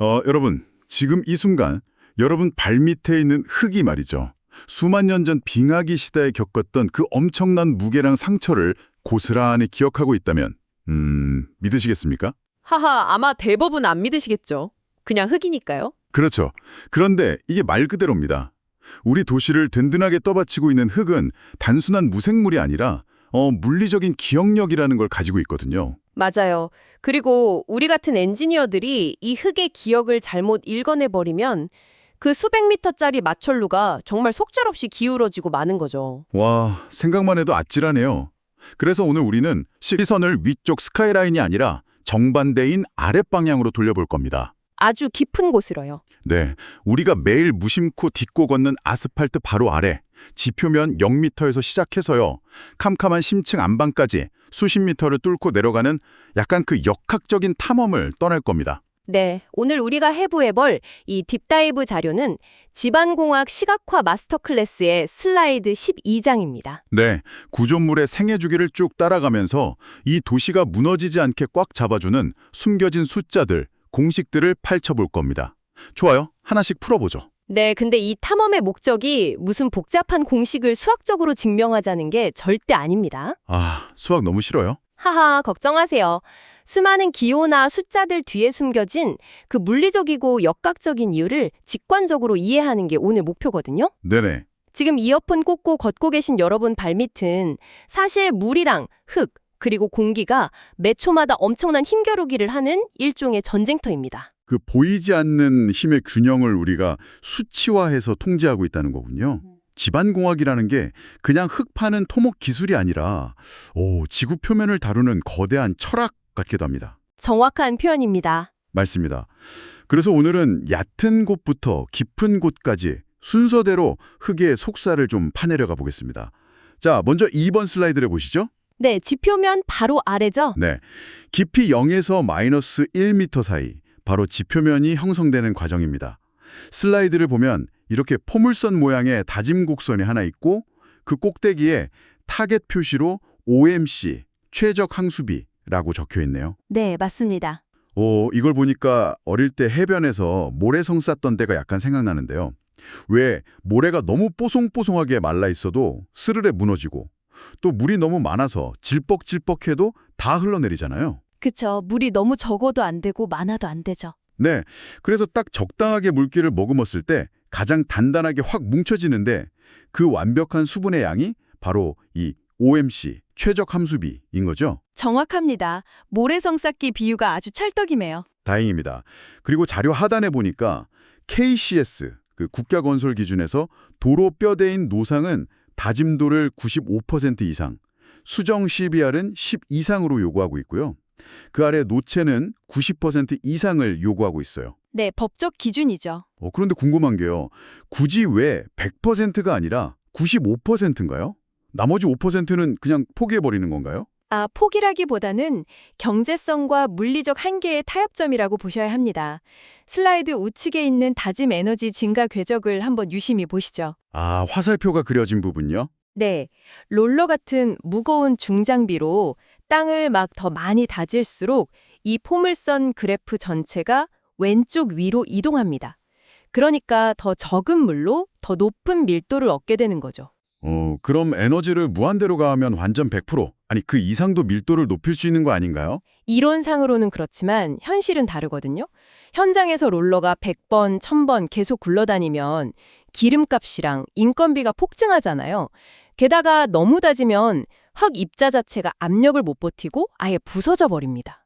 여러분, 지금 이 순간 여러분 발밑에 있는 흙이 말이죠. 수만 년 전 빙하기 시대에 겪었던 그 엄청난 무게랑 상처를 고스란히 기억하고 있다면 믿으시겠습니까? 하하, 아마 대부분 안 믿으시겠죠. 그냥 흙이니까요. 그렇죠. 그런데 이게 말 그대로입니다. 우리 도시를 든든하게 떠받치고 있는 흙은 단순한 무생물이 아니라 물리적인 기억력이라는 걸 가지고 있거든요. 맞아요. 그리고 우리 같은 엔지니어들이 이 흙의 기억을 잘못 읽어내버리면 그 수백 미터짜리 마철루가 정말 속절없이 기울어지고 마는 거죠. 와, 생각만 해도 아찔하네요. 그래서 오늘 우리는 시선을 위쪽 스카이라인이 아니라 정반대인 아랫방향으로 돌려볼 겁니다. 아주 깊은 곳으로요. 네, 우리가 매일 무심코 딛고 걷는 아스팔트 바로 아래, 지표면 0m에서 시작해서요, 캄캄한 심층 안방까지 수십 미터를 뚫고 내려가는 약간 그 역학적인 탐험을 떠날 겁니다. 네, 오늘 우리가 해부해볼 이 딥다이브 자료는 집안공학 시각화 마스터 클래스의 슬라이드 12장입니다. 네, 구조물의 생애 주기를 쭉 따라가면서 이 도시가 무너지지 않게 꽉 잡아주는 숨겨진 숫자들, 공식들을 파헤쳐볼 겁니다. 좋아요, 하나씩 풀어보죠. 네, 근데 이 탐험의 목적이 무슨 복잡한 공식을 수학적으로 증명하자는 게 절대 아닙니다. 아, 수학 너무 싫어요? 하하, 걱정하세요. 수많은 기호나 숫자들 뒤에 숨겨진 그 물리적이고 역학적인 이유를 직관적으로 이해하는 게 오늘 목표거든요. 네네. 지금 이어폰 꽂고 걷고 계신 여러분 발밑은 사실 물이랑 흙, 그리고 공기가 매 초마다 엄청난 힘겨루기를 하는 일종의 전쟁터입니다. 그 보이지 않는 힘의 균형을 우리가 수치화해서 통제하고 있다는 거군요. 집안공학이라는 게 그냥 흙 파는 토목 기술이 아니라 지구 표면을 다루는 거대한 철학 같기도 합니다. 정확한 표현입니다. 맞습니다. 그래서 오늘은 얕은 곳부터 깊은 곳까지 순서대로 흙의 속살을 좀 파내려가 보겠습니다. 자, 먼저 2번 슬라이드를 보시죠. 네, 지표면 바로 아래죠? 네, 깊이 0에서 마이너스 1m 사이, 바로 지표면이 형성되는 과정입니다. 슬라이드를 보면 이렇게 포물선 모양의 다짐 곡선이 하나 있고 그 꼭대기에 타겟 표시로 OMC, 최적 항수비라고 적혀 있네요. 네, 맞습니다. 이걸 보니까 어릴 때 해변에서 모래성 쌌던 때가 약간 생각나는데요. 왜 모래가 너무 뽀송뽀송하게 말라 있어도 스르르 무너지고 또 물이 너무 많아서 질퍽질퍽해도 다 흘러내리잖아요. 그쵸, 물이 너무 적어도 안 되고 많아도 안 되죠. 네, 그래서 딱 적당하게 물기를 머금었을 때 가장 단단하게 확 뭉쳐지는데 그 완벽한 수분의 양이 바로 이 OMC, 최적 함수비인 거죠. 정확합니다. 모래성 쌓기 비유가 아주 찰떡이네요. 다행입니다. 그리고 자료 하단에 보니까 KCS, 그 국가건설 기준에서 도로 뼈대인 노상은 다짐도를 95% 이상, 수정 CBR은 10 이상으로 요구하고 있고요. 그 아래 노체는 90% 이상을 요구하고 있어요. 네, 법적 기준이죠. 그런데 궁금한 게요. 굳이 왜 100%가 아니라 95%인가요? 나머지 5%는 그냥 포기해버리는 건가요? 포기라기보다는 경제성과 물리적 한계의 타협점이라고 보셔야 합니다. 슬라이드 우측에 있는 다짐 에너지 증가 궤적을 한번 유심히 보시죠. 화살표가 그려진 부분요? 네, 롤러 같은 무거운 중장비로 땅을 막 더 많이 다질수록 이 포물선 그래프 전체가 왼쪽 위로 이동합니다. 그러니까 더 적은 물로 더 높은 밀도를 얻게 되는 거죠. 그럼 에너지를 무한대로 가하면 완전 100%, 아니 그 이상도 밀도를 높일 수 있는 거 아닌가요? 이론상으로는 그렇지만 현실은 다르거든요. 현장에서 롤러가 100번, 1000번 계속 굴러다니면 기름값이랑 인건비가 폭증하잖아요. 게다가 너무 다지면 흙 입자 자체가 압력을 못 버티고 아예 부서져 버립니다.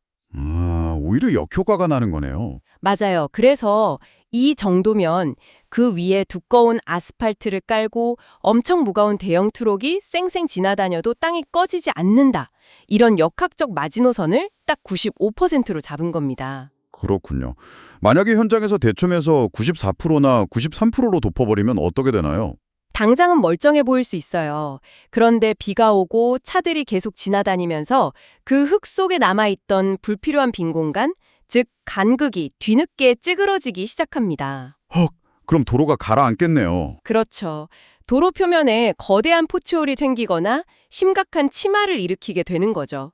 오히려 역효과가 나는 거네요. 맞아요. 그래서 이 정도면 그 위에 두꺼운 아스팔트를 깔고 엄청 무거운 대형 트럭이 쌩쌩 지나다녀도 땅이 꺼지지 않는다. 이런 역학적 마지노선을 딱 95%로 잡은 겁니다. 그렇군요. 만약에 현장에서 대충해서 94%나 93%로 덮어버리면 어떻게 되나요? 당장은 멀쩡해 보일 수 있어요. 그런데 비가 오고 차들이 계속 지나다니면서 그 흙 속에 남아있던 불필요한 빈 공간, 즉 간극이 뒤늦게 찌그러지기 시작합니다. 그럼 도로가 가라앉겠네요. 그렇죠. 도로 표면에 거대한 포츠홀이 생기거나 심각한 치마를 일으키게 되는 거죠.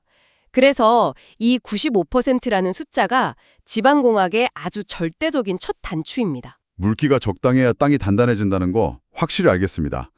그래서 이 95%라는 숫자가 지방공학의 아주 절대적인 첫 단추입니다. 물기가 적당해야 땅이 단단해진다는 거 확실히 알겠습니다.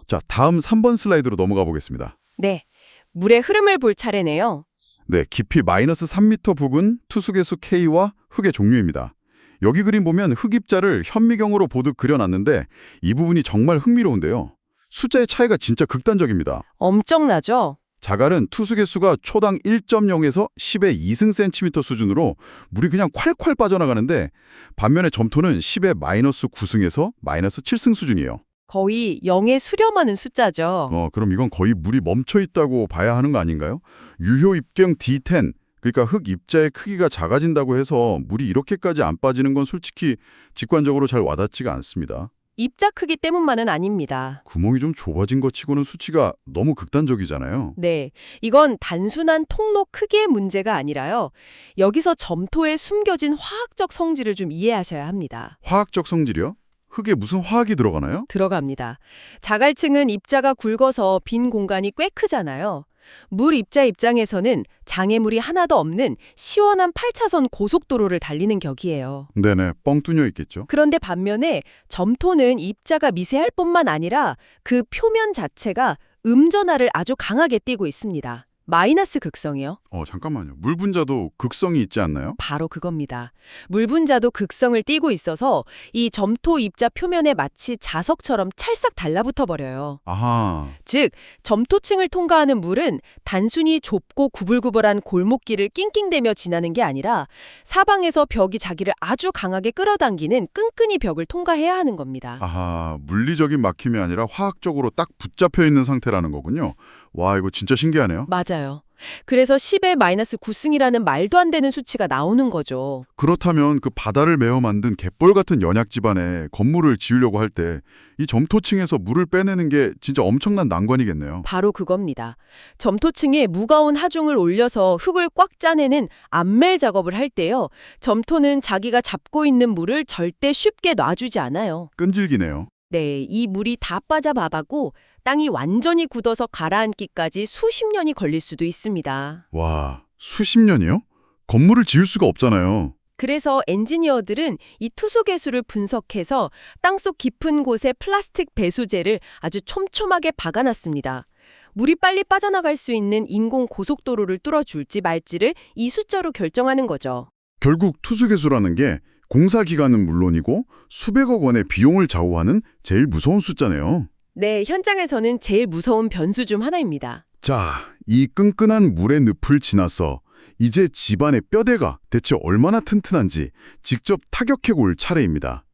자, 다음 3번 슬라이드로 넘어가 보겠습니다. 네, 물의 흐름을 볼 차례네요. 네, 깊이 마이너스 3m 부근 투수계수 K와 흙의 종류입니다. 여기 그림 보면 흙 입자를 현미경으로 보듯 그려놨는데 이 부분이 정말 흥미로운데요. 숫자의 차이가 진짜 극단적입니다. 엄청나죠? 자갈은 투수계수가 초당 1.0에서 10의 2승 센티미터 수준으로 물이 그냥 콸콸 빠져나가는데 반면에 점토는 10의 마이너스 9승에서 마이너스 7승 수준이에요. 거의 0에 수렴하는 숫자죠. 그럼 이건 거의 물이 멈춰 있다고 봐야 하는 거 아닌가요? 유효 입경 D10, 그러니까 흙 입자의 크기가 작아진다고 해서 물이 이렇게까지 안 빠지는 건 솔직히 직관적으로 잘 와닿지가 않습니다. 입자 크기 때문만은 아닙니다. 구멍이 좀 좁아진 것 치고는 수치가 너무 극단적이잖아요. 네, 이건 단순한 통로 크기의 문제가 아니라요. 여기서 점토에 숨겨진 화학적 성질을 좀 이해하셔야 합니다. 화학적 성질이요? 흙에 무슨 화학이 들어가나요? 들어갑니다. 자갈층은 입자가 굵어서 빈 공간이 꽤 크잖아요. 물 입자 입장에서는 장애물이 하나도 없는 시원한 8차선 고속도로를 달리는 격이에요. 네네, 뻥 뚫려 있겠죠. 그런데 반면에 점토는 입자가 미세할 뿐만 아니라 그 표면 자체가 음전하를 아주 강하게 띠고 있습니다. 마이너스 극성이요. 잠깐만요. 물 분자도 극성이 있지 않나요? 바로 그겁니다. 물 분자도 극성을 띠고 있어서 이 점토 입자 표면에 마치 자석처럼 찰싹 달라붙어 버려요. 아하, 즉, 점토층을 통과하는 물은 단순히 좁고 구불구불한 골목길을 낑낑대며 지나는 게 아니라 사방에서 벽이 자기를 아주 강하게 끌어당기는 끈끈이 벽을 통과해야 하는 겁니다. 아하, 물리적인 막힘이 아니라 화학적으로 딱 붙잡혀 있는 상태라는 거군요. 와, 이거 진짜 신기하네요. 맞아요. 그래서 10의 마이너스 9승이라는 말도 안 되는 수치가 나오는 거죠. 그렇다면 그 바다를 메어 만든 갯벌 같은 연약 지반에 건물을 지으려고 할 때 이 점토층에서 물을 빼내는 게 진짜 엄청난 난관이겠네요. 바로 그겁니다. 점토층에 무거운 하중을 올려서 흙을 꽉 짜내는 암멜 작업을 할 때요. 점토는 자기가 잡고 있는 물을 절대 쉽게 놔주지 않아요. 끈질기네요. 네, 이 물이 다 빠져바바고 땅이 완전히 굳어서 가라앉기까지 수십 년이 걸릴 수도 있습니다. 와, 수십 년이요? 건물을 지을 수가 없잖아요. 그래서 엔지니어들은 이 투수계수를 분석해서 땅속 깊은 곳에 플라스틱 배수제를 아주 촘촘하게 박아놨습니다. 물이 빨리 빠져나갈 수 있는 인공 고속도로를 뚫어줄지 말지를 이 숫자로 결정하는 거죠. 결국 투수계수라는 게 공사 기간은 물론이고 수백억 원의 비용을 좌우하는 제일 무서운 숫자네요. 네, 현장에서는 제일 무서운 변수 중 하나입니다. 자, 이 끈끈한 물의 늪을 지나서 이제 집안의 뼈대가 대체 얼마나 튼튼한지 직접 타격해 볼 차례입니다.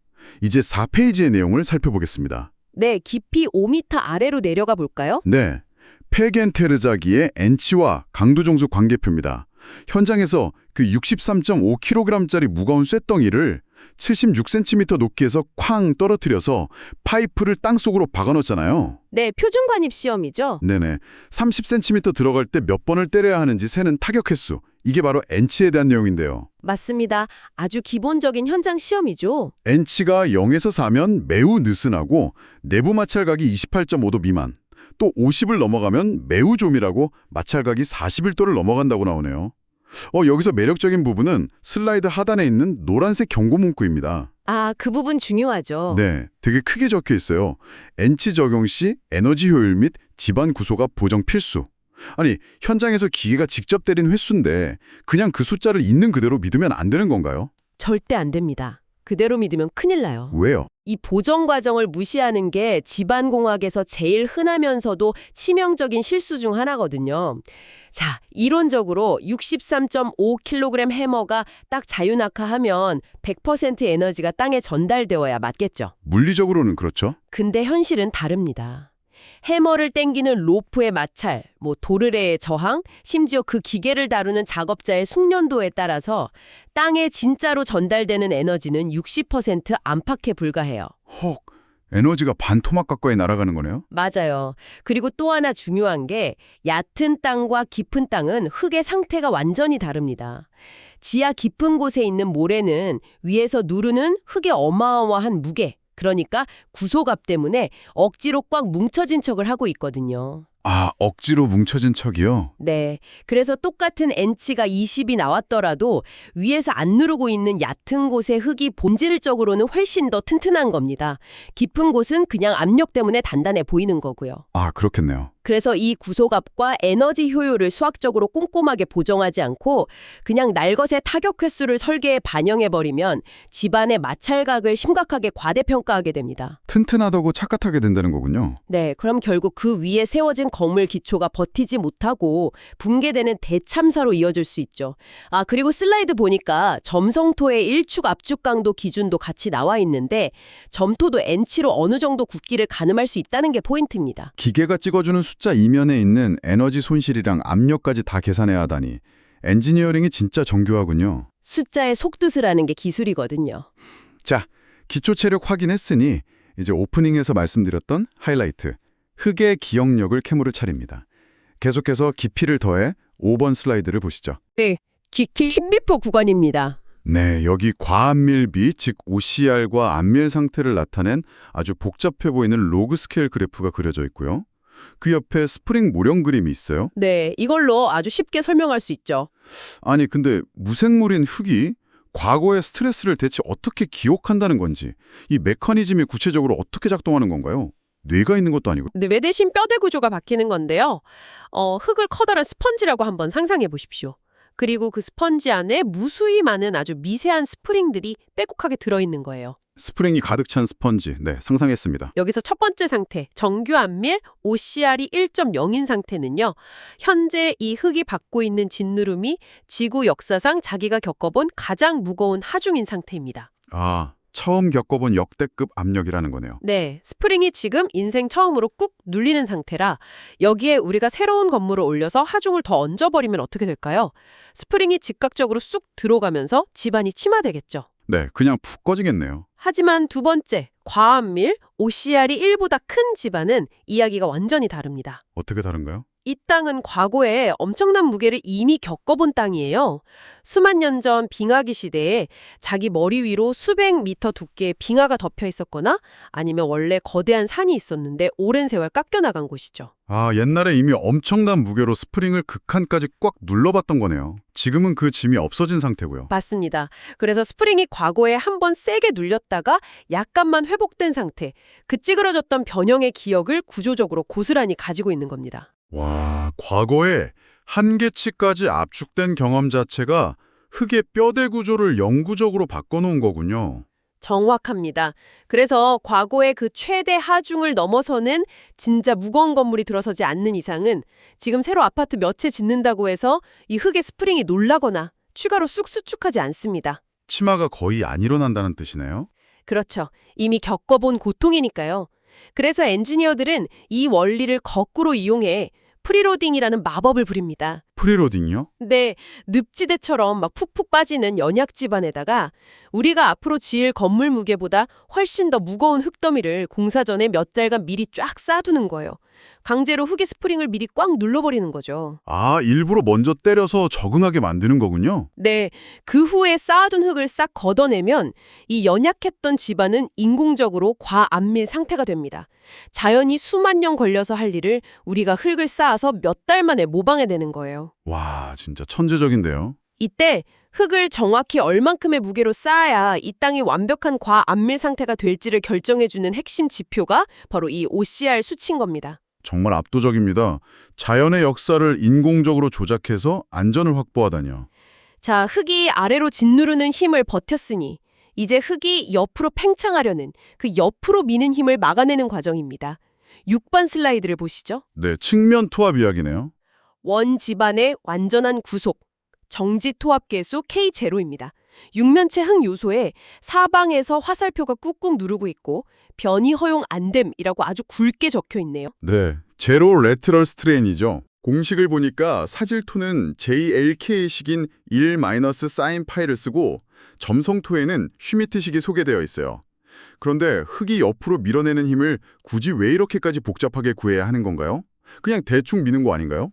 이제 4페이지의 내용을 살펴보겠습니다. 네, 깊이 5m 아래로 내려가 볼까요? 네, 페겐테르자기의 엔치와 강도정수 관계표입니다. 현장에서 그 63.5kg짜리 무거운 쇳덩이를 76cm 높이에서 쾅 떨어뜨려서 파이프를 땅속으로 박아넣었잖아요. 네, 표준관입 시험이죠. 네네. 30cm 들어갈 때 몇 번을 때려야 하는지 세는 타격 횟수. 이게 바로 엔치에 대한 내용인데요. 맞습니다. 아주 기본적인 현장 시험이죠. 엔치가 0에서 4면 매우 느슨하고 내부 마찰각이 28.5도 미만. 또 50을 넘어가면 매우 조밀하고 마찰각이 41도를 넘어간다고 나오네요. 여기서 매력적인 부분은 슬라이드 하단에 있는 노란색 경고 문구입니다. 아, 그 부분 중요하죠. 네, 되게 크게 적혀 있어요. 엔치 적용 시 에너지 효율 및 집안 구조가 보정 필수. 아니, 현장에서 기계가 직접 때린 횟수인데 그냥 그 숫자를 있는 그대로 믿으면 안 되는 건가요? 절대 안 됩니다. 그대로 믿으면 큰일 나요. 왜요? 이 보정 과정을 무시하는 게 집안공학에서 제일 흔하면서도 치명적인 실수 중 하나거든요. 자, 이론적으로 63.5kg 해머가 딱 자유낙하하면 100% 에너지가 땅에 전달되어야 맞겠죠. 물리적으로는 그렇죠. 근데 현실은 다릅니다. 해머를 땡기는 로프의 마찰, 도르래의 저항, 심지어 그 기계를 다루는 작업자의 숙련도에 따라서 땅에 진짜로 전달되는 에너지는 60% 안팎에 불과해요. 헉, 에너지가 반 토막 가까이 날아가는 거네요. 맞아요. 그리고 또 하나 중요한 게 얕은 땅과 깊은 땅은 흙의 상태가 완전히 다릅니다. 지하 깊은 곳에 있는 모래는 위에서 누르는 흙의 어마어마한 무게, 그러니까 구속압 때문에 억지로 꽉 뭉쳐진 척을 하고 있거든요. 아, 억지로 뭉쳐진 척이요? 네. 그래서 똑같은 N치가 20이 나왔더라도 위에서 안 누르고 있는 얕은 곳의 흙이 본질적으로는 훨씬 더 튼튼한 겁니다. 깊은 곳은 그냥 압력 때문에 단단해 보이는 거고요. 아, 그렇겠네요. 그래서 이 구속압과 에너지 효율을 수학적으로 꼼꼼하게 보정하지 않고 그냥 날것의 타격 횟수를 설계에 반영해버리면 집안의 마찰각을 심각하게 과대평가하게 됩니다. 튼튼하다고 착각하게 된다는 거군요. 네, 그럼 결국 그 위에 세워진 건물 기초가 버티지 못하고 붕괴되는 대참사로 이어질 수 있죠. 아, 그리고 슬라이드 보니까 점성토의 일축 압축 강도 기준도 같이 나와 있는데 점토도 N치로 어느 정도 굳기를 가늠할 수 있다는 게 포인트입니다. 기계가 찍어주는 숫자 이면에 있는 에너지 손실이랑 압력까지 다 계산해야 하다니 엔지니어링이 진짜 정교하군요. 숫자의 속뜻을 아는 게 기술이거든요. 자, 기초 체력 확인했으니 이제 오프닝에서 말씀드렸던 하이라이트, 흙의 기억력을 캐물을 차례입니다. 계속해서 깊이를 더해 5번 슬라이드를 보시죠. 네, 킴비포 구간입니다. 네, 여기 과안밀비, 즉 OCR과 안밀 상태를 나타낸 아주 복잡해 보이는 로그 스케일 그래프가 그려져 있고요. 그 옆에 스프링 모형 그림이 있어요. 네, 이걸로 아주 쉽게 설명할 수 있죠. 아니, 근데 무생물인 흙이 과거의 스트레스를 대체 어떻게 기억한다는 건지, 이 메커니즘이 구체적으로 어떻게 작동하는 건가요? 뇌가 있는 것도 아니고. 네, 뇌 대신 뼈대 구조가 바뀌는 건데요. 흙을 커다란 스펀지라고 한번 상상해 보십시오. 그리고 그 스펀지 안에 무수히 많은 아주 미세한 스프링들이 빼곡하게 들어있는 거예요. 스프링이 가득 찬 스펀지, 네, 상상했습니다. 여기서 첫 번째 상태, 정규 안밀 OCR이 1.0인 상태는요. 현재 이 흙이 받고 있는 짓누름이 지구 역사상 자기가 겪어본 가장 무거운 하중인 상태입니다. 아, 처음 겪어본 역대급 압력이라는 거네요. 네, 스프링이 지금 인생 처음으로 꾹 눌리는 상태라 여기에 우리가 새로운 건물을 올려서 하중을 더 얹어버리면 어떻게 될까요? 스프링이 즉각적으로 쑥 들어가면서 집안이 침하되겠죠. 네, 그냥 푹 꺼지겠네요. 하지만 두 번째, 과안밀 OCR이 1보다 큰 집안은 이야기가 완전히 다릅니다. 어떻게 다른가요? 이 땅은 과거에 엄청난 무게를 이미 겪어본 땅이에요. 수만 년 전 빙하기 시대에 자기 머리 위로 수백 미터 두께의 빙하가 덮여 있었거나 아니면 원래 거대한 산이 있었는데 오랜 세월 깎여나간 곳이죠. 아, 옛날에 이미 엄청난 무게로 스프링을 극한까지 꽉 눌러봤던 거네요. 지금은 그 짐이 없어진 상태고요. 맞습니다. 그래서 스프링이 과거에 한번 세게 눌렸다가 약간만 회복된 상태, 그 찌그러졌던 변형의 기억을 구조적으로 고스란히 가지고 있는 겁니다. 와, 과거에 한계치까지 압축된 경험 자체가 흙의 뼈대 구조를 영구적으로 바꿔놓은 거군요. 정확합니다. 그래서 과거의 그 최대 하중을 넘어서는 진짜 무거운 건물이 들어서지 않는 이상은 지금 새로 아파트 몇 채 짓는다고 해서 이 흙의 스프링이 놀라거나 추가로 쑥 수축하지 않습니다. 치마가 거의 안 일어난다는 뜻이네요. 그렇죠. 이미 겪어본 고통이니까요. 그래서 엔지니어들은 이 원리를 거꾸로 이용해 프리로딩이라는 마법을 부립니다. 프리로딩이요? 네, 늪지대처럼 막 푹푹 빠지는 연약 집안에다가 우리가 앞으로 지을 건물 무게보다 훨씬 더 무거운 흙더미를 공사 전에 몇 달간 미리 쫙 쌓아두는 거예요. 강제로 흙의 스프링을 미리 꽉 눌러버리는 거죠. 아, 일부러 먼저 때려서 적응하게 만드는 거군요. 네, 그 후에 쌓아둔 흙을 싹 걷어내면 이 연약했던 집안은 인공적으로 과안밀 상태가 됩니다. 자연이 수만 년 걸려서 할 일을 우리가 흙을 쌓아서 몇 달 만에 모방해내는 거예요. 와, 진짜 천재적인데요. 이때 흙을 정확히 얼만큼의 무게로 쌓아야 이 땅이 완벽한 과안밀 상태가 될지를 결정해주는 핵심 지표가 바로 이 OCR 수치인 겁니다. 정말 압도적입니다. 자연의 역사를 인공적으로 조작해서 안전을 확보하다니요. 자, 흙이 아래로 짓누르는 힘을 버텼으니 이제 흙이 옆으로 팽창하려는 그 옆으로 미는 힘을 막아내는 과정입니다. 6번 슬라이드를 보시죠. 네, 측면 토합 이야기네요. 원 집안의 완전한 구속, 정지 토합 계수 K0입니다. 육면체 흙 요소에 사방에서 화살표가 꾹꾹 누르고 있고 변이 허용 안 됨이라고 아주 굵게 적혀 있네요. 네, 제로 레트럴 스트레인이죠. 공식을 보니까 사질토는 JLK식인 1-사인 파이를 쓰고 점성토에는 슈미트식이 소개되어 있어요. 그런데 흙이 옆으로 밀어내는 힘을 굳이 왜 이렇게까지 복잡하게 구해야 하는 건가요? 그냥 대충 미는 거 아닌가요?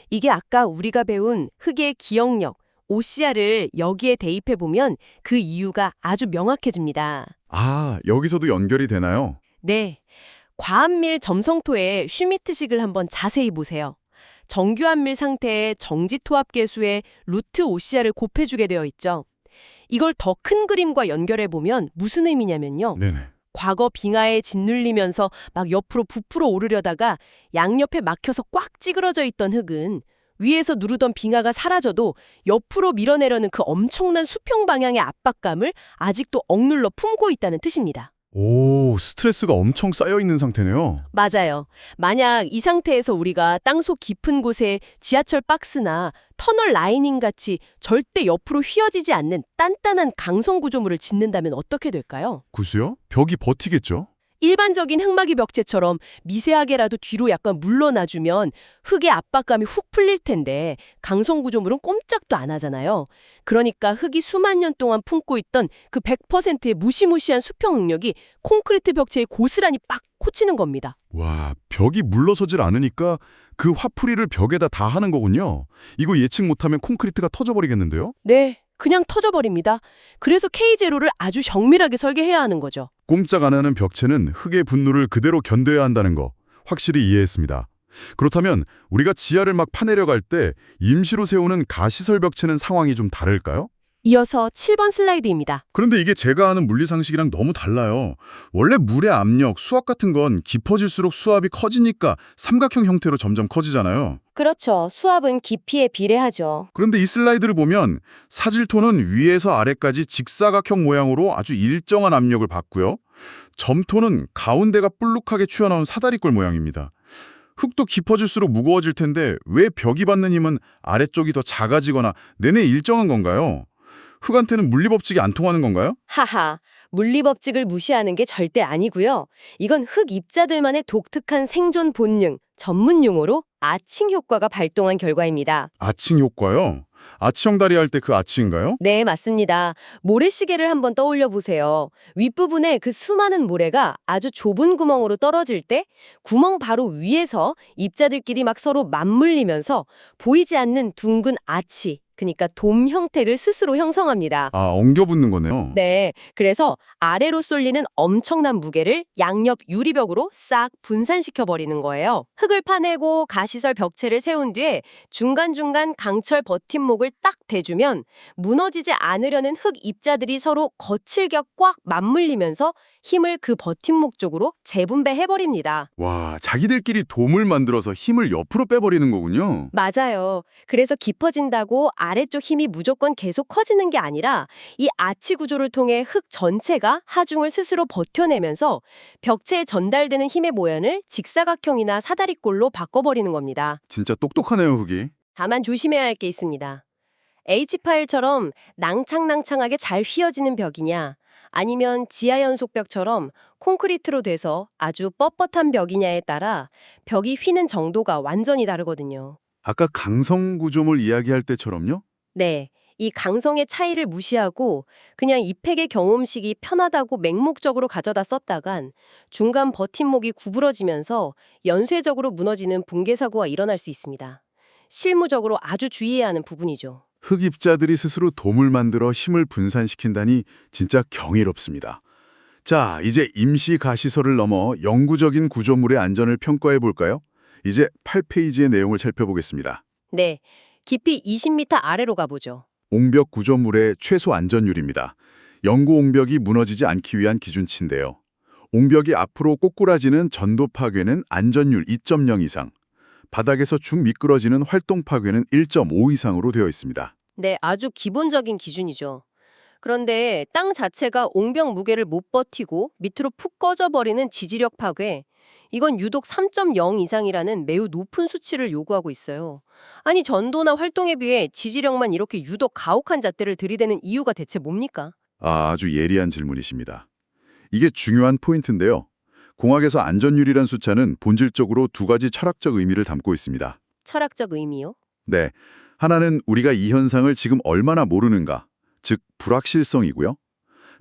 이게 아까 우리가 배운 흙의 기억력, OCR을 여기에 대입해보면 그 이유가 아주 명확해집니다. 아, 여기서도 연결이 되나요? 네. 과합밀 점성토의 슈미트식을 한번 자세히 보세요. 정규합밀 상태의 정지토합 계수에 루트 OCR을 곱해주게 되어 있죠. 이걸 더 큰 그림과 연결해보면 무슨 의미냐면요. 네네. 과거 빙하에 짓눌리면서 막 옆으로 부풀어 오르려다가 양옆에 막혀서 꽉 찌그러져 있던 흙은 위에서 누르던 빙하가 사라져도 옆으로 밀어내려는 그 엄청난 수평 방향의 압박감을 아직도 억눌러 품고 있다는 뜻입니다. 오, 스트레스가 엄청 쌓여 있는 상태네요. 맞아요. 만약 이 상태에서 우리가 땅속 깊은 곳에 지하철 박스나 터널 라이닝 같이 절대 옆으로 휘어지지 않는 단단한 강성 구조물을 짓는다면 어떻게 될까요? 글쎄요? 벽이 버티겠죠? 일반적인 흙막이 벽체처럼 미세하게라도 뒤로 약간 물러나주면 흙의 압박감이 훅 풀릴 텐데 강성 구조물은 꼼짝도 안 하잖아요. 그러니까 흙이 수만 년 동안 품고 있던 그 100%의 무시무시한 수평 응력이 콘크리트 벽체에 고스란히 빡 꽂히는 겁니다. 와, 벽이 물러서질 않으니까 그 화풀이를 벽에다 다 하는 거군요. 이거 예측 못하면 콘크리트가 터져버리겠는데요? 네, 그냥 터져버립니다. 그래서 K0를 아주 정밀하게 설계해야 하는 거죠. 꼼짝 안 하는 벽체는 흙의 분노를 그대로 견뎌야 한다는 거 확실히 이해했습니다. 그렇다면 우리가 지하를 막 파내려갈 때 임시로 세우는 가시설 벽체는 상황이 좀 다를까요? 이어서 7번 슬라이드입니다. 그런데 이게 제가 아는 물리 상식이랑 너무 달라요. 원래 물의 압력, 수압 같은 건 깊어질수록 수압이 커지니까 삼각형 형태로 점점 커지잖아요. 그렇죠. 수압은 깊이에 비례하죠. 그런데 이 슬라이드를 보면 사질토는 위에서 아래까지 직사각형 모양으로 아주 일정한 압력을 받고요. 점토는 가운데가 볼록하게 튀어나온 사다리꼴 모양입니다. 흙도 깊어질수록 무거워질 텐데 왜 벽이 받는 힘은 아래쪽이 더 작아지거나 내내 일정한 건가요? 흙한테는 물리법칙이 안 통하는 건가요? 하하, 물리법칙을 무시하는 게 절대 아니고요. 이건 흙 입자들만의 독특한 생존 본능, 전문 용어로 아칭 효과가 발동한 결과입니다. 아칭 효과요? 아치형 다리 할 때 그 아치인가요? 네, 맞습니다. 모래시계를 한번 떠올려 보세요. 윗부분에 그 수많은 모래가 아주 좁은 구멍으로 떨어질 때 구멍 바로 위에서 입자들끼리 막 서로 맞물리면서 보이지 않는 둥근 아치, 그러니까 돔 형태를 스스로 형성합니다. 아, 엉겨붙는 거네요. 네, 그래서 아래로 쏠리는 엄청난 무게를 양옆 유리벽으로 싹 분산시켜 버리는 거예요. 흙을 파내고 가시설 벽체를 세운 뒤에 중간중간 강철 버팀목을 딱 대주면 무너지지 않으려는 흙 입자들이 서로 거칠게 꽉 맞물리면서 힘을 그 버팀목 쪽으로 재분배해버립니다. 와, 자기들끼리 돔을 만들어서 힘을 옆으로 빼버리는 거군요. 맞아요. 그래서 깊어진다고 아래쪽 힘이 무조건 계속 커지는 게 아니라 이 아치 구조를 통해 흙 전체가 하중을 스스로 버텨내면서 벽체에 전달되는 힘의 모양을 직사각형이나 사다리꼴로 바꿔버리는 겁니다. 진짜 똑똑하네요, 흙이. 다만 조심해야 할 게 있습니다. H파일처럼 낭창낭창하게 잘 휘어지는 벽이냐 아니면 지하연속벽처럼 콘크리트로 돼서 아주 뻣뻣한 벽이냐에 따라 벽이 휘는 정도가 완전히 다르거든요. 아까 강성 구조물 이야기할 때처럼요? 네, 이 강성의 차이를 무시하고 그냥 이팩의 경험식이 편하다고 맹목적으로 가져다 썼다간 중간 버팀목이 구부러지면서 연쇄적으로 무너지는 붕괴 사고가 일어날 수 있습니다. 실무적으로 아주 주의해야 하는 부분이죠. 흙입자들이 스스로 돔을 만들어 힘을 분산시킨다니 진짜 경이롭습니다. 자, 이제 임시 가시설을 넘어 영구적인 구조물의 안전을 평가해 볼까요? 이제 8페이지의 내용을 살펴보겠습니다. 네, 깊이 20m 아래로 가보죠. 옹벽 구조물의 최소 안전율입니다. 영구 옹벽이 무너지지 않기 위한 기준치인데요. 옹벽이 앞으로 꼬꾸라지는 전도 파괴는 안전율 2.0 이상, 바닥에서 축 미끄러지는 활동 파괴는 1.5 이상으로 되어 있습니다. 네, 아주 기본적인 기준이죠. 그런데 땅 자체가 옹벽 무게를 못 버티고 밑으로 푹 꺼져버리는 지지력 파괴, 이건 유독 3.0 이상이라는 매우 높은 수치를 요구하고 있어요. 아니, 전도나 활동에 비해 지지력만 이렇게 유독 가혹한 잣대를 들이대는 이유가 대체 뭡니까? 아주 예리한 질문이십니다. 이게 중요한 포인트인데요. 공학에서 안전율이란 숫자는 본질적으로 두 가지 철학적 의미를 담고 있습니다. 철학적 의미요? 네, 하나는 우리가 이 현상을 지금 얼마나 모르는가, 즉 불확실성이고요.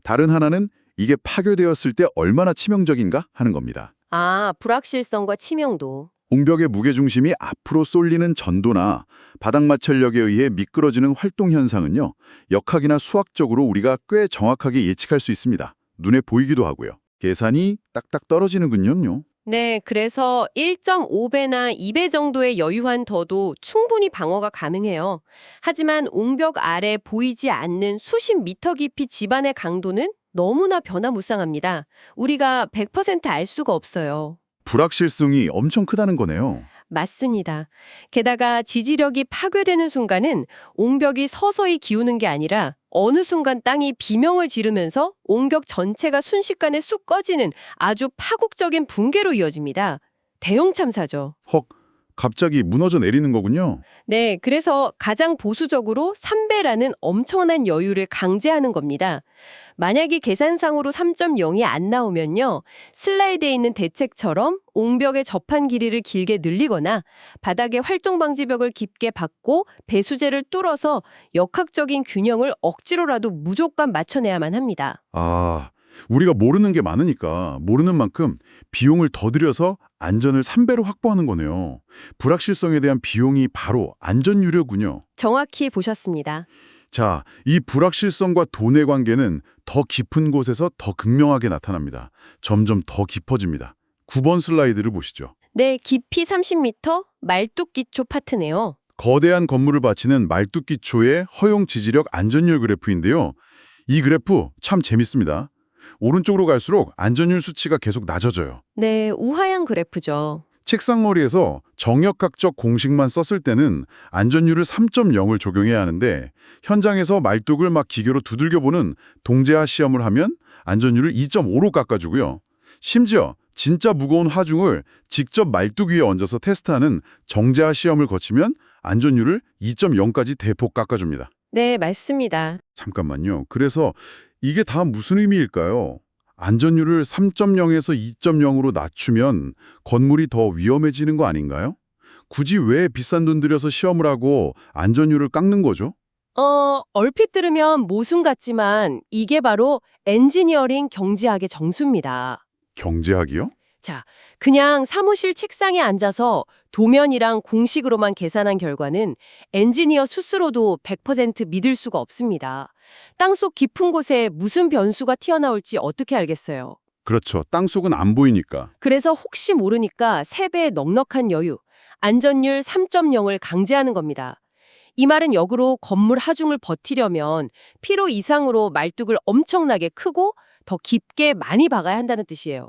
다른 하나는 이게 파괴되었을 때 얼마나 치명적인가 하는 겁니다. 아, 불확실성과 치명도. 옹벽의 무게중심이 앞으로 쏠리는 전도나 바닥 마찰력에 의해 미끄러지는 활동 현상은요, 역학이나 수학적으로 우리가 꽤 정확하게 예측할 수 있습니다. 눈에 보이기도 하고요. 계산이 딱딱 떨어지는군요. 네, 그래서 1.5배나 2배 정도의 여유한 더도 충분히 방어가 가능해요. 하지만 옹벽 아래 보이지 않는 수십 미터 깊이 집안의 강도는 너무나 변화무쌍합니다. 우리가 100% 알 수가 없어요. 불확실성이 엄청 크다는 거네요. 맞습니다. 게다가 지지력이 파괴되는 순간은 옹벽이 서서히 기우는 게 아니라 어느 순간 땅이 비명을 지르면서 옹벽 전체가 순식간에 쑥 꺼지는 아주 파국적인 붕괴로 이어집니다. 대형 참사죠. 헉, 갑자기 무너져 내리는 거군요. 네, 그래서 가장 보수적으로 3배라는 엄청난 여유를 강제하는 겁니다. 만약에 계산상으로 3.0이 안 나오면요, 슬라이드에 있는 대책처럼 옹벽의 접한 길이를 길게 늘리거나 바닥에 활동방지벽을 깊게 박고 배수재를 뚫어서 역학적인 균형을 억지로라도 무조건 맞춰내야만 합니다. 아, 우리가 모르는 게 많으니까 모르는 만큼 비용을 더 들여서 안전을 3배로 확보하는 거네요. 불확실성에 대한 비용이 바로 안전유료군요. 정확히 보셨습니다. 자, 이 불확실성과 돈의 관계는 더 깊은 곳에서 더 극명하게 나타납니다. 점점 더 깊어집니다. 9번 슬라이드를 보시죠. 네, 깊이 30m 말뚝기초 파트네요. 거대한 건물을 바치는 말뚝기초의 허용 지지력 안전율 그래프인데요. 이 그래프 참 재밌습니다. 오른쪽으로 갈수록 안전율 수치가 계속 낮아져요. 네, 우하향 그래프죠. 책상머리에서 정역학적 공식만 썼을 때는 안전율을 3.0을 적용해야 하는데 현장에서 말뚝을 막 기계로 두들겨보는 동제화 시험을 하면 안전율을 2.5로 깎아주고요. 심지어 진짜 무거운 하중을 직접 말뚝 위에 얹어서 테스트하는 정제화 시험을 거치면 안전율을 2.0까지 대폭 깎아줍니다. 네, 맞습니다. 잠깐만요. 그래서 이게 다 무슨 의미일까요? 안전율을 3.0에서 2.0으로 낮추면 건물이 더 위험해지는 거 아닌가요? 굳이 왜 비싼 돈 들여서 시험을 하고 안전율을 깎는 거죠? 얼핏 들으면 모순 같지만 이게 바로 엔지니어링 경제학의 정수입니다. 경제학이요? 자, 그냥 사무실 책상에 앉아서 도면이랑 공식으로만 계산한 결과는 엔지니어 스스로도 100% 믿을 수가 없습니다. 땅속 깊은 곳에 무슨 변수가 튀어나올지 어떻게 알겠어요? 그렇죠. 땅속은 안 보이니까. 그래서 혹시 모르니까 3배의 넉넉한 여유, 안전율 3.0을 강제하는 겁니다. 이 말은 역으로 건물 하중을 버티려면 필요 이상으로 말뚝을 엄청나게 크고 더 깊게 많이 박아야 한다는 뜻이에요.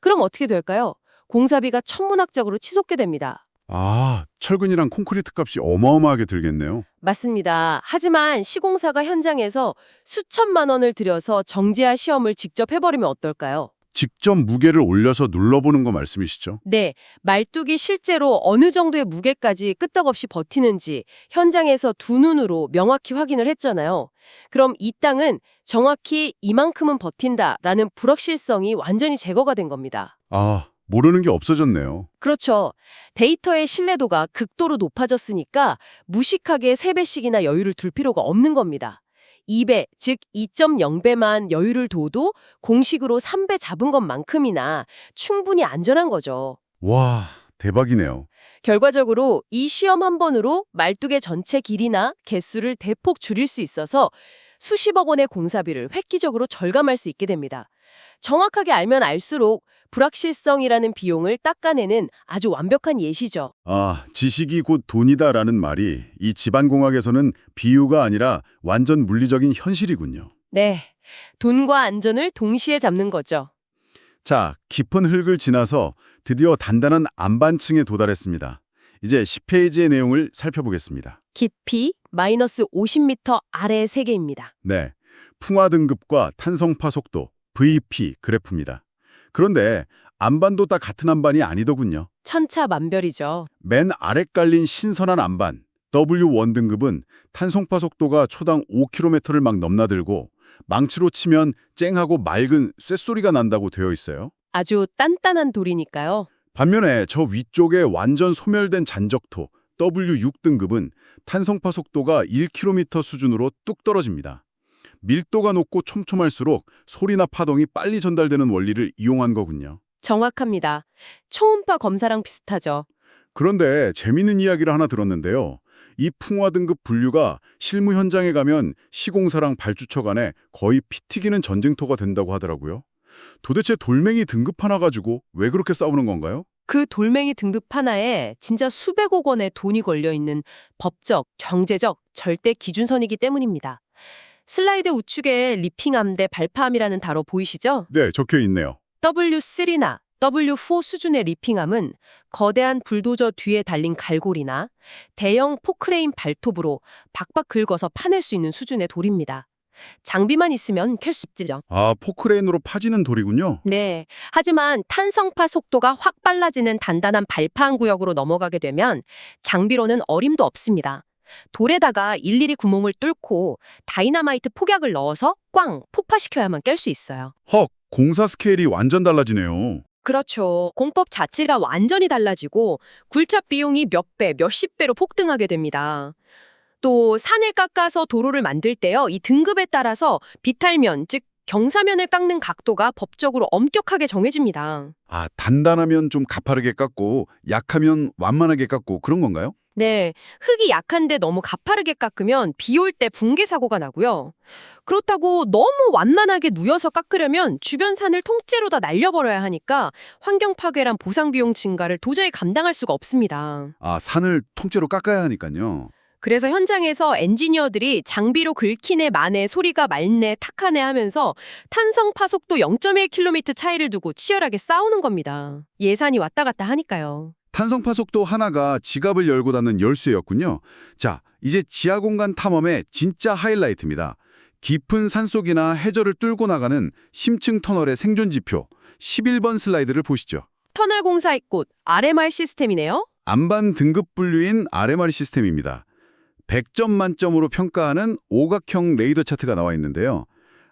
그럼 어떻게 될까요? 공사비가 천문학적으로 치솟게 됩니다. 아, 철근이랑 콘크리트 값이 어마어마하게 들겠네요. 맞습니다. 하지만 시공사가 현장에서 수천만 원을 들여서 정제화 시험을 직접 해버리면 어떨까요? 직접 무게를 올려서 눌러보는 거 말씀이시죠? 네, 말뚝이 실제로 어느 정도의 무게까지 끄떡없이 버티는지 현장에서 두 눈으로 명확히 확인을 했잖아요. 그럼 이 땅은 정확히 이만큼은 버틴다라는 불확실성이 완전히 제거가 된 겁니다. 아, 모르는 게 없어졌네요. 그렇죠. 데이터의 신뢰도가 극도로 높아졌으니까 무식하게 3배씩이나 여유를 둘 필요가 없는 겁니다. 2배, 즉 2.0배만 여유를 둬도 공식으로 3배 잡은 것만큼이나 충분히 안전한 거죠. 와, 대박이네요. 결과적으로 이 시험 한 번으로 말뚝의 전체 길이나 개수를 대폭 줄일 수 있어서 수십억 원의 공사비를 획기적으로 절감할 수 있게 됩니다. 정확하게 알면 알수록 불확실성이라는 비용을 닦아내는 아주 완벽한 예시죠. 아, 지식이 곧 돈이다라는 말이 이 집안공학에서는 비유가 아니라 완전 물리적인 현실이군요. 네, 돈과 안전을 동시에 잡는 거죠. 자, 깊은 흙을 지나서 드디어 단단한 안반층에 도달했습니다. 이제 10페이지의 내용을 살펴보겠습니다. 깊이 마이너스 50m 아래의 세계입니다. 네, 풍화 등급과 탄성파 속도, VP 그래프입니다. 그런데 안반도 다 같은 안반이 아니더군요. 천차만별이죠. 맨 아래 깔린 신선한 안반, W1 등급은 탄성파 속도가 초당 5km를 막 넘나들고 망치로 치면 쨍하고 맑은 쇳소리가 난다고 되어 있어요. 아주 단단한 돌이니까요. 반면에 저 위쪽에 완전 소멸된 잔적토, W6 등급은 탄성파 속도가 1km 수준으로 뚝 떨어집니다. 밀도가 높고 촘촘할수록 소리나 파동이 빨리 전달되는 원리를 이용한 거군요. 정확합니다. 초음파 검사랑 비슷하죠. 그런데 재미있는 이야기를 하나 들었는데요. 이 풍화 등급 분류가 실무 현장에 가면 시공사랑 발주처 간에 거의 피 튀기는 전쟁터가 된다고 하더라고요. 도대체 돌멩이 등급 하나 가지고 왜 그렇게 싸우는 건가요? 그 돌멩이 등급 하나에 진짜 수백억 원의 돈이 걸려 있는 법적, 경제적, 절대 기준선이기 때문입니다. 슬라이드 우측에 리핑암대 발파암이라는 단어 보이시죠? 네, 적혀 있네요. W3나 W4 수준의 리핑암은 거대한 불도저 뒤에 달린 갈고리나 대형 포크레인 발톱으로 박박 긁어서 파낼 수 있는 수준의 돌입니다. 장비만 있으면 캘 수 있죠. 아, 포크레인으로 파지는 돌이군요. 네. 하지만 탄성파 속도가 확 빨라지는 단단한 발파암 구역으로 넘어가게 되면 장비로는 어림도 없습니다. 돌에다가 일일이 구멍을 뚫고 다이나마이트 폭약을 넣어서 꽝 폭파시켜야만 깰 수 있어요. 헉, 공사 스케일이 완전 달라지네요. 그렇죠. 공법 자체가 완전히 달라지고 굴착 비용이 몇 배, 몇십 배로 폭등하게 됩니다. 또 산을 깎아서 도로를 만들 때요. 이 등급에 따라서 비탈면, 즉 경사면을 깎는 각도가 법적으로 엄격하게 정해집니다. 아, 단단하면 좀 가파르게 깎고 약하면 완만하게 깎고 그런 건가요? 네, 흙이 약한데 너무 가파르게 깎으면 비 올 때 붕괴 사고가 나고요. 그렇다고 너무 완만하게 누여서 깎으려면 주변 산을 통째로 다 날려버려야 하니까 환경 파괴랑 보상 비용 증가를 도저히 감당할 수가 없습니다. 아, 산을 통째로 깎아야 하니까요. 그래서 현장에서 엔지니어들이 장비로 긁히네 마네 소리가 맑네 탁하네 하면서 탄성 파속도 0.1km 차이를 두고 치열하게 싸우는 겁니다. 예산이 왔다 갔다 하니까요. 탄성파속도 하나가 지갑을 열고 닫는 열쇠였군요. 자, 이제 지하공간 탐험의 진짜 하이라이트입니다. 깊은 산속이나 해저를 뚫고 나가는 심층 터널의 생존 지표 11번 슬라이드를 보시죠. 터널 공사의 꽃 RMR 시스템이네요. 안반 등급 분류인 RMR 시스템입니다. 100점 만점으로 평가하는 오각형 레이더 차트가 나와 있는데요.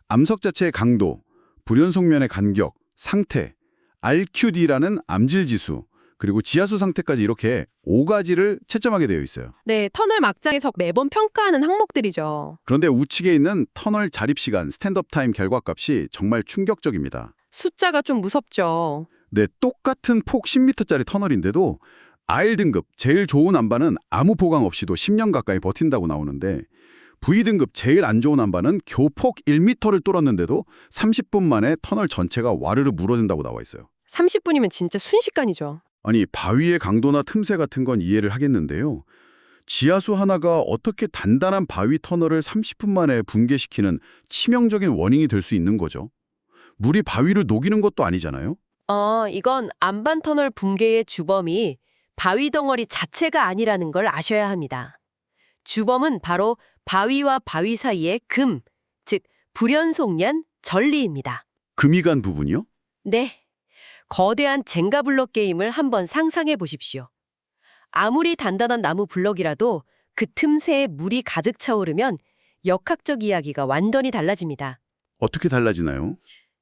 암석 자체의 강도, 불연속면의 간격, 상태, RQD라는 암질 지수, 그리고 지하수 상태까지 이렇게 5가지를 채점하게 되어 있어요. 네, 터널 막장에서 매번 평가하는 항목들이죠. 그런데 우측에 있는 터널 자립시간, 스탠드업 타임 결과값이 정말 충격적입니다. 숫자가 좀 무섭죠. 네, 똑같은 폭 10m짜리 터널인데도 R 등급, 제일 좋은 안반은 아무 보강 없이도 10년 가까이 버틴다고 나오는데 V 등급, 제일 안 좋은 안반은 교폭 1m를 뚫었는데도 30분 만에 터널 전체가 와르르 무너진다고 나와 있어요. 30분이면 진짜 순식간이죠. 아니, 바위의 강도나 틈새 같은 건 이해를 하겠는데요. 지하수 하나가 어떻게 단단한 바위 터널을 30분 만에 붕괴시키는 치명적인 원인이 될 수 있는 거죠? 물이 바위를 녹이는 것도 아니잖아요? 이건 안반 터널 붕괴의 주범이 바위 덩어리 자체가 아니라는 걸 아셔야 합니다. 주범은 바로 바위와 바위 사이의 금, 즉 불연속년 전리입니다. 금이 간 부분이요? 네. 거대한 젠가 블럭 게임을 한번 상상해 보십시오. 아무리 단단한 나무 블럭이라도 그 틈새에 물이 가득 차오르면 역학적 이야기가 완전히 달라집니다. 어떻게 달라지나요?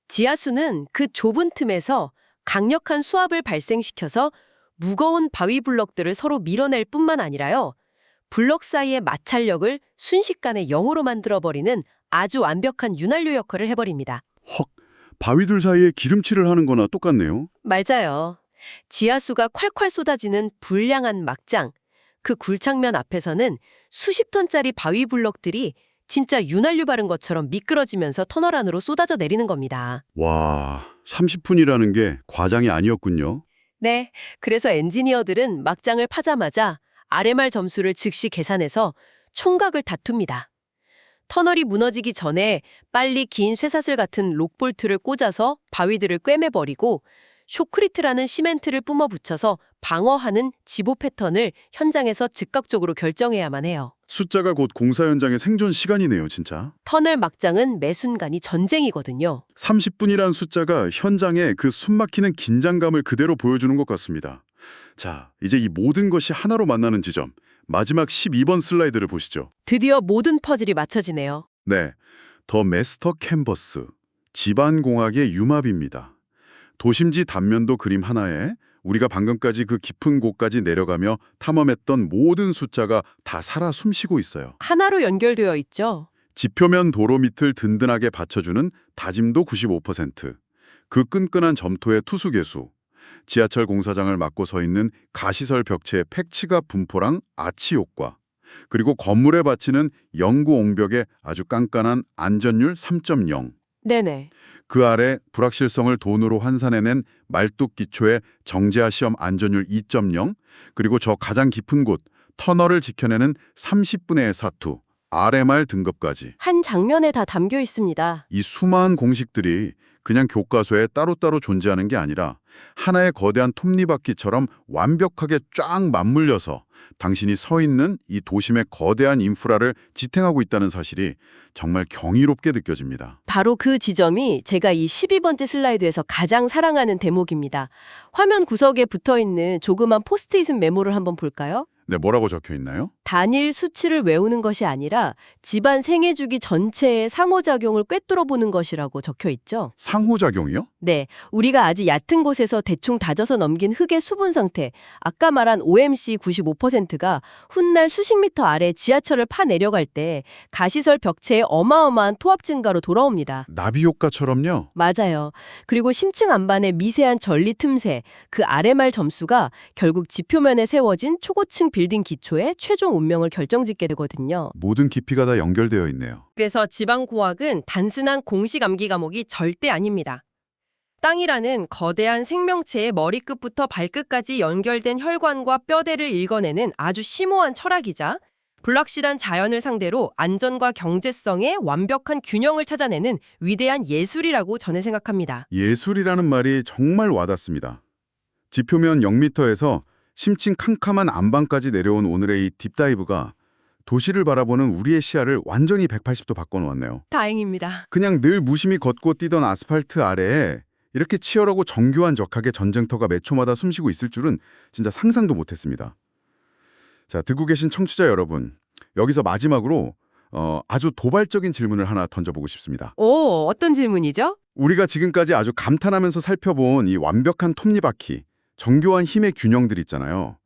지하수는 그 좁은 틈에서 강력한 수압을 발생시켜서 무거운 바위 블럭들을 서로 밀어낼 뿐만 아니라요. 블럭 사이의 마찰력을 순식간에 0으로 만들어버리는 아주 완벽한 윤활유 역할을 해버립니다. 헉, 바위들 사이에 기름칠을 하는 거나 똑같네요. 맞아요. 지하수가 콸콸 쏟아지는 불량한 막장, 그 굴착면 앞에서는 수십 톤짜리 바위 블럭들이 진짜 윤활유 바른 것처럼 미끄러지면서 터널 안으로 쏟아져 내리는 겁니다. 와, 30분이라는 게 과장이 아니었군요. 네, 그래서 엔지니어들은 막장을 파자마자 RMR 점수를 즉시 계산해서 총각을 다툽니다. 터널이 무너지기 전에 빨리 긴 쇠사슬 같은 록볼트를 꽂아서 바위들을 꿰매버리고 쇼크리트라는 시멘트를 뿜어 붙여서 방어하는 지보 패턴을 현장에서 즉각적으로 결정해야만 해요. 숫자가 곧 공사 현장의 생존 시간이네요, 진짜. 터널 막장은 매 순간이 전쟁이거든요. 30분이란 숫자가 현장의 그 숨막히는 긴장감을 그대로 보여주는 것 같습니다. 자, 이제 이 모든 것이 하나로 만나는 지점, 마지막 12번 슬라이드를 보시죠. 드디어 모든 퍼즐이 맞춰지네요. 네, 더 메스터 캔버스, 지반공학의 융합입니다. 도심지 단면도 그림 하나에 우리가 방금까지 그 깊은 곳까지 내려가며 탐험했던 모든 숫자가 다 살아 숨쉬고 있어요. 하나로 연결되어 있죠. 지표면 도로 밑을 든든하게 받쳐주는 다짐도 95%, 그 끈끈한 점토의 투수 개수, 지하철 공사장을 맡고 서 있는 가시설 벽체의 팩치가 분포랑 아치 효과, 그리고 건물에 받치는 영구 옹벽의 아주 깐깐한 안전율 3.0. 네네. 그 아래 불확실성을 돈으로 환산해낸 말뚝 기초의 정제화 시험 안전율 2.0, 그리고 저 가장 깊은 곳 터널을 지켜내는 30분의 사투 RMR 등급까지. 한 장면에 다 담겨 있습니다. 이 수많은 공식들이 그냥 교과서에 따로따로 존재하는 게 아니라 하나의 거대한 톱니바퀴처럼 완벽하게 쫙 맞물려서 당신이 서 있는 이 도심의 거대한 인프라를 지탱하고 있다는 사실이 정말 경이롭게 느껴집니다. 바로 그 지점이 제가 이 12번째 슬라이드에서 가장 사랑하는 대목입니다. 화면 구석에 붙어있는 조그만 포스트잇 메모를 한번 볼까요? 네, 뭐라고 적혀 있나요? 단일 수치를 외우는 것이 아니라 집안 생애주기 전체의 상호작용을 꿰뚫어보는 것이라고 적혀 있죠. 상호작용이요? 네, 우리가 아주 얕은 곳에서 대충 다져서 넘긴 흙의 수분 상태, 아까 말한 OMC 95%가 훗날 수십 미터 아래 지하철을 파 내려갈 때 가시설 벽체의 어마어마한 토합 증가로 돌아옵니다. 나비 효과처럼요? 맞아요. 그리고 심층 안반의 미세한 전리 틈새, 그 RMR 점수가 결국 지표면에 세워진 초고층 빌딩 기초의 최종 운명을 결정짓게 되거든요. 모든 깊이가 다 연결되어 있네요. 그래서 지방고학은 단순한 공식 암기 과목이 절대 아닙니다. 땅이라는 거대한 생명체의 머리끝부터 발끝까지 연결된 혈관과 뼈대를 읽어내는 아주 심오한 철학이자 불확실한 자연을 상대로 안전과 경제성의 완벽한 균형을 찾아내는 위대한 예술이라고 저는 생각합니다. 예술이라는 말이 정말 와닿습니다. 지표면 0m에서 심층 캄캄한 안방까지 내려온 오늘의 이 딥다이브가 도시를 바라보는 우리의 시야를 완전히 180도 바꿔놓았네요. 다행입니다. 그냥 늘 무심히 걷고 뛰던 아스팔트 아래에 이렇게 치열하고 정교한 적하게 전쟁터가 몇 초마다 숨쉬고 있을 줄은 진짜 상상도 못했습니다. 자, 듣고 계신 청취자 여러분, 여기서 마지막으로 아주 도발적인 질문을 하나 던져보고 싶습니다. 오, 어떤 질문이죠? 우리가 지금까지 아주 감탄하면서 살펴본 이 완벽한 톱니바퀴, 정교한 힘의 균형들 있잖아요.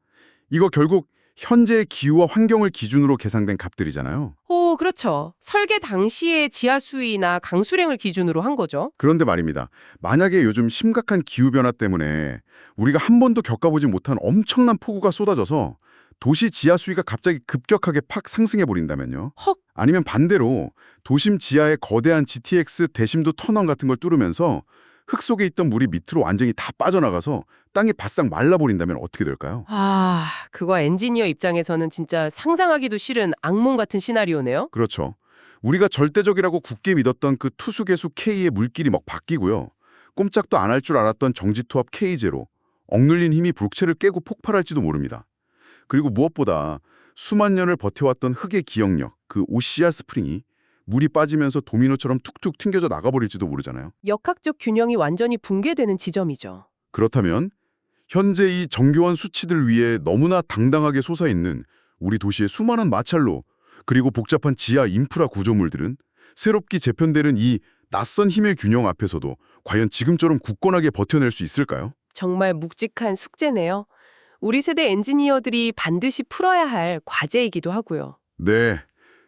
이거 결국 현재의 기후와 환경을 기준으로 계산된 값들이잖아요. 오, 그렇죠. 설계 당시의 지하 수위나 강수량을 기준으로 한 거죠. 그런데 말입니다. 만약에 요즘 심각한 기후변화 때문에 우리가 한 번도 겪어보지 못한 엄청난 폭우가 쏟아져서 도시 지하 수위가 갑자기 급격하게 팍 상승해버린다면요. 헉. 아니면 반대로 도심 지하의 거대한 GTX 대심도 터널 같은 걸 뚫으면서 흙 속에 있던 물이 밑으로 완전히 다 빠져나가서 땅이 바싹 말라버린다면 어떻게 될까요? 아, 그거 엔지니어 입장에서는 진짜 상상하기도 싫은 악몽 같은 시나리오네요. 그렇죠. 우리가 절대적이라고 굳게 믿었던 그 투수개수 K의 물길이 막 바뀌고요. 꼼짝도 안 할 줄 알았던 정지투합 K0, 억눌린 힘이 불체를 깨고 폭발할지도 모릅니다. 그리고 무엇보다 수만 년을 버텨왔던 흙의 기억력, 그 오시아 스프링이 물이 빠지면서 도미노처럼 툭툭 튕겨져 나가버릴지도 모르잖아요. 역학적 균형이 완전히 붕괴되는 지점이죠. 그렇다면 현재 이 정교한 수치들 위에 너무나 당당하게 솟아있는 우리 도시의 수많은 마찰로 그리고 복잡한 지하 인프라 구조물들은 새롭게 재편되는 이 낯선 힘의 균형 앞에서도 과연 지금처럼 굳건하게 버텨낼 수 있을까요? 정말 묵직한 숙제네요. 우리 세대 엔지니어들이 반드시 풀어야 할 과제이기도 하고요. 네,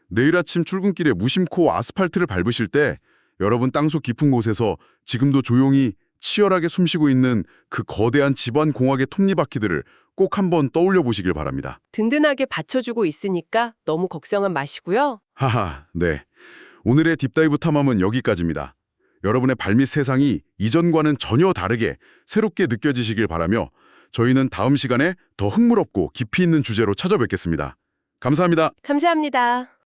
내일 아침 출근길에 무심코 아스팔트를 밟으실 때 여러분 땅속 깊은 곳에서 지금도 조용히 치열하게 숨쉬고 있는 그 거대한 집안 공학의 톱니바퀴들을 꼭 한번 떠올려 보시길 바랍니다. 든든하게 받쳐주고 있으니까 너무 걱정은 마시고요. 하하, 네. 오늘의 딥다이브 탐험은 여기까지입니다. 여러분의 발밑 세상이 이전과는 전혀 다르게 새롭게 느껴지시길 바라며 저희는 다음 시간에 더 흥미롭고 깊이 있는 주제로 찾아뵙겠습니다. 감사합니다. 감사합니다.